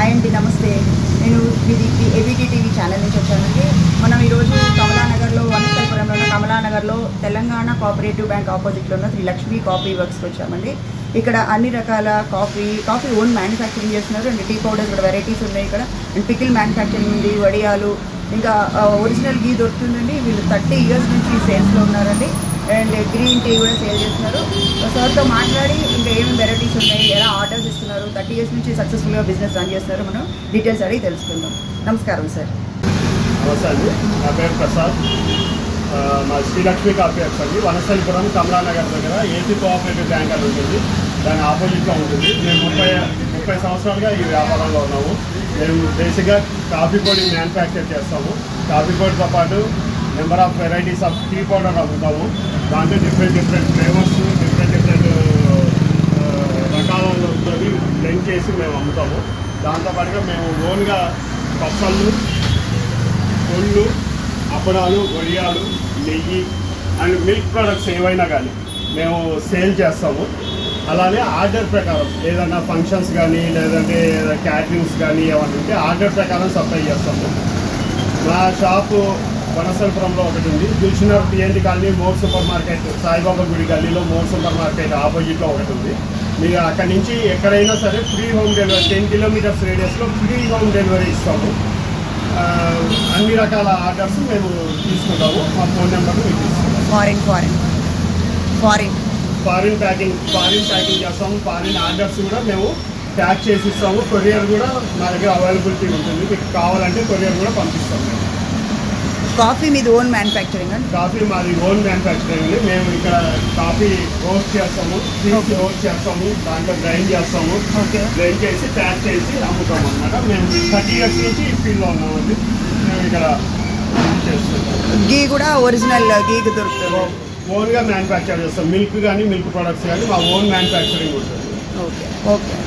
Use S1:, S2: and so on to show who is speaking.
S1: Hi అండి, నమస్తే. నేను ఏబీటీ టీవీ ఛానల్ నుంచి వచ్చానండి. మనం ఈరోజు కమలానగర్లో, వనస్థలపురంలో ఉన్న కమలానగర్లో తెలంగాణ కోఆపరేటివ్ బ్యాంక్ ఆపోజిట్లో ఉన్న శ్రీ లక్ష్మీ కాఫీ వర్క్స్కి వచ్చామండి. ఇక్కడ అన్ని రకాల కాఫీ ఓన్ మ్యానుఫ్యాక్చరింగ్ చేస్తున్నారు. అండ్ టీ పౌడర్స్ కూడా వెరైటీస్ ఉన్నాయి ఇక్కడ. అండ్ పికిల్ మ్యానుఫ్యాక్చరింగ్ ఉంది, వడియాలు, ఇంకా ఒరిజినల్ గీ దొరుకుతుందండి. వీళ్ళు 30 years నుంచి సేల్స్లో ఉన్నారండి. అండ్ గ్రీన్ టీ కూడా సేల్ చేస్తున్నారు. సార్తో మాట్లాడి ఇంకా ఏమేమి వెరైటీస్ ఉన్నాయి, ఎలా ఆర్డర్స్ ఇస్తున్నారు, 30 years నుంచి సక్సెస్ఫుల్గా బిజినెస్ రన్ చేస్తున్నారు. మనం డీటెయిల్స్ అడిగి తెలుసుకుందాం. నమస్కారం సార్.
S2: నమస్తే అండి, నా పేరు ప్రసాద్. మా శ్రీలక్ష్మి కాఫీ వర్క్స్ అండి. వనస్థలిపురం కమలానగర్ దగ్గర ఏపీ కోఆపరేటివ్ బ్యాంక్ అని ఉంటుంది, దాని ఆపోజిట్లో ఉంటుంది. మేము 30 సంవత్సరాలుగా ఈ వ్యాపారంలో ఉన్నాము. మేము బేసిక్గా కాఫీ పొడి మ్యానుఫ్యాక్చర్ చేస్తాము. కాఫీ పొడితో పాటు number of varieties of tea powder అమ్ముతాము. దాంట్లో డిఫరెంట్ ఫ్లేవర్స్, డిఫరెంట్ రకాలలో బ్లెండ్ చేసి మేము అమ్ముతాము. దాంతోపాటుగా మేము ఓన్గా పచ్చళ్ళు, కొళ్ళు, అప్పడాలు, వడియాలు, నెయ్యి అండ్ మిల్క్ ప్రొడక్ట్స్ ఏవైనా కానీ మేము సేల్ చేస్తాము. అలానే ఆర్డర్ ప్రకారం ఏదైనా ఫంక్షన్స్ కానీ లేదంటే క్యాటరింగ్స్ కానీ ఏమైనా ఉంటే ఆర్డర్ ప్రకారం సప్లై చేస్తాము. మా షాపు వనస్థలపురంలో ఒకటి ఉంది. Dilsukhnagar TNT colony, more super market, Saibaba గుడి గల్లీలో మోర్ సూపర్ మార్కెట్ ఆపోజిట్లో ఒకటి ఉంది. మీరు అక్కడి నుంచి ఎక్కడైనా సరే ఫ్రీ హోమ్ డెలివరీ, 10 kilometers రేడియస్లో ఫ్రీ హోమ్ డెలివరీ ఇస్తాము. అన్ని రకాల ఆర్డర్స్ మేము తీసుకుంటాము. మా ఫోన్ నెంబర్లు మీకు ఇస్తాము. ఫారిన్ ప్యాకింగ్ చేస్తాము. ఫారిన్ ఆర్డర్స్ కూడా మేము ప్యాక్ చేసి ఇస్తాము. కొరియర్ కూడా మా దగ్గర అవైలబిలిటీ ఉంటుంది. మీకు కావాలంటే కొరియర్ కూడా పంపిస్తాము.
S1: కాఫీ మీది ఓన్ మ్యానుఫ్యాక్చరింగ్ అండి?
S2: కాఫీ మాది ఓన్ మ్యానుఫ్యాక్చరింగ్. మేము ఇక్కడ కాఫీ రోస్ట్ చేస్తాము, రోస్ట్ చేస్తాము, దాంట్లో గ్రైండ్ చేస్తాము. గ్రైండ్ చేసి ప్యాక్ చేసి అమ్ముతాము అన్నమాట. మేము 30 years నుంచి ఈ ఫీల్డ్లో ఉన్నామండి. మేము ఇక్కడ చేస్తున్నాం.
S1: గీ కూడా ఒరిజినల్ గీకి దొరుకుతుంది.
S2: ఓన్గా మ్యానుఫ్యాక్చర్ చేస్తాం. మిల్క్ కానీ మిల్క్ ప్రొడక్ట్స్ కానీ మా ఓన్ మ్యానుఫ్యాక్చరింగ్ ఉంటుంది.
S1: ఓకే.